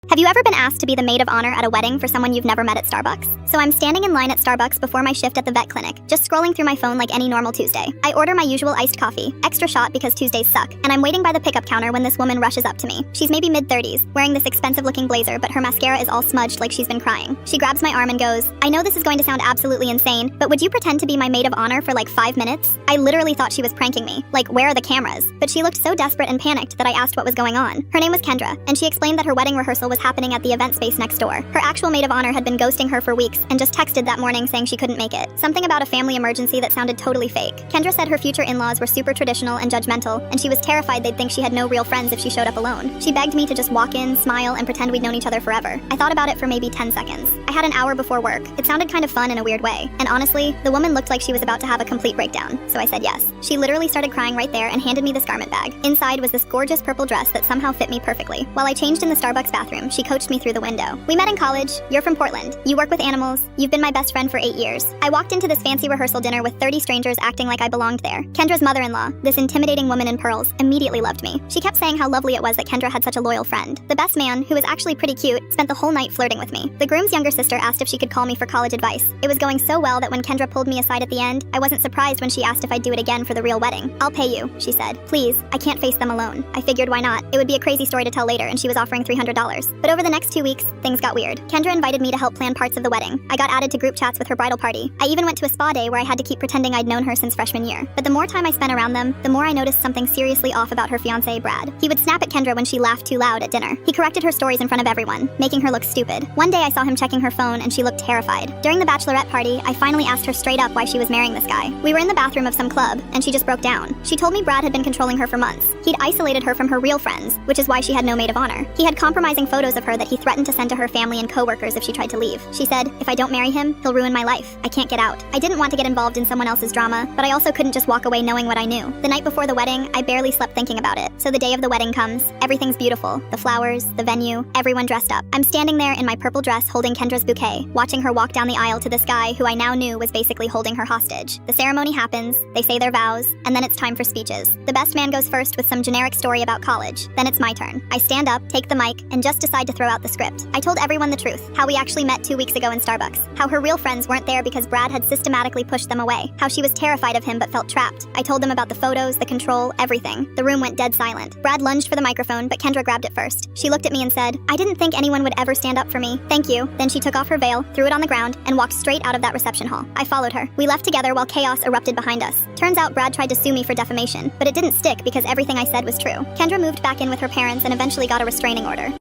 Have you ever been asked to be the maid of honor at a wedding for someone you've never met at Starbucks? So I'm standing in line at Starbucks before my shift at the vet clinic, just scrolling through my phone like any normal Tuesday. I order my usual iced coffee, extra shot because Tuesdays suck, and I'm waiting by the pickup counter when this woman rushes up to me. She's maybe mid-30s, wearing this expensive-looking blazer, but her mascara is all smudged like she's been crying. She grabs my arm and goes, "I know this is going to sound absolutely insane, but would you pretend to be my maid of honor for like 5 minutes?" I literally thought she was pranking me. Like, where are the cameras? But she looked so desperate and panicked that I asked what was going on. Her name was Kendra, and she explained that her wedding rehearsal was happening at the event space next door. Her actual maid of honor had been ghosting her for weeks and just texted that morning saying she couldn't make it. Something about a family emergency that sounded totally fake. Kendra said her future in-laws were super traditional and judgmental, and she was terrified they'd think she had no real friends if she showed up alone. She begged me to just walk in, smile, and pretend we'd known each other forever. I thought about it for maybe 10 seconds. I had an hour before work. It sounded kind of fun in a weird way. And honestly, the woman looked like she was about to have a complete breakdown, so I said yes. She literally started crying right there and handed me this garment bag. Inside was this gorgeous purple dress that somehow fit me perfectly. While I changed in the Starbucks bathroom, she coached me through the window. "We met in college. You're from Portland. You work with animals. You've been my best friend for 8 years." I walked into this fancy rehearsal dinner with 30 strangers acting like I belonged there. Kendra's mother-in-law, this intimidating woman in pearls, immediately loved me. She kept saying how lovely it was that Kendra had such a loyal friend. The best man, who was actually pretty cute, spent the whole night flirting with me. The groom's younger sister asked if she could call me for college advice. It was going so well that when Kendra pulled me aside at the end, I wasn't surprised when she asked if I'd do it again for the real wedding. "I'll pay you," she said. "Please, I can't face them alone." I figured why not? It would be a crazy story to tell later, and she was offering $300. But over the next 2 weeks, things got weird. Kendra invited me to help plan parts of the wedding. I got added to group chats with her bridal party. I even went to a spa day where I had to keep pretending I'd known her since freshman year. But the more time I spent around them, the more I noticed something seriously off about her fiancé, Brad. He would snap at Kendra when she laughed too loud at dinner. He corrected her stories in front of everyone, making her look stupid. One day I saw him checking her phone and she looked terrified. During the bachelorette party, I finally asked her straight up why she was marrying this guy. We were in the bathroom of some club, and she just broke down. She told me Brad had been controlling her for months. He'd isolated her from her real friends, which is why she had no maid of honor. He had compromising photos of her that he threatened to send to her family and coworkers if she tried to leave. She said, "If I don't marry him, he'll ruin my life. I can't get out." I didn't want to get involved in someone else's drama, but I also couldn't just walk away knowing what I knew. The night before the wedding, I barely slept thinking about it. So the day of the wedding comes. Everything's beautiful. The flowers, the venue, everyone dressed up. I'm standing there in my purple dress holding Kendra's bouquet, watching her walk down the aisle to this guy who I now knew was basically holding her hostage. The ceremony happens, they say their vows, and then it's time for speeches. The best man goes first with some generic story about college. Then it's my turn. I stand up, take the mic, and just decide to throw out the script. I told everyone the truth, how we actually met 2 weeks ago in Starbucks, how her real friends weren't there because Brad had systematically pushed them away, how she was terrified of him but felt trapped. I told them about the photos, the control, everything. The room went dead silent. Brad lunged for the microphone, but Kendra grabbed it first. She looked at me and said, "I didn't think anyone would ever stand up for me. Thank you." Then she took off her veil, threw it on the ground, and walked straight out of that reception hall. I followed her. We left together while chaos erupted behind us. Turns out Brad tried to sue me for defamation, but it didn't stick because everything I said was true. Kendra moved back in with her parents and eventually got a restraining order.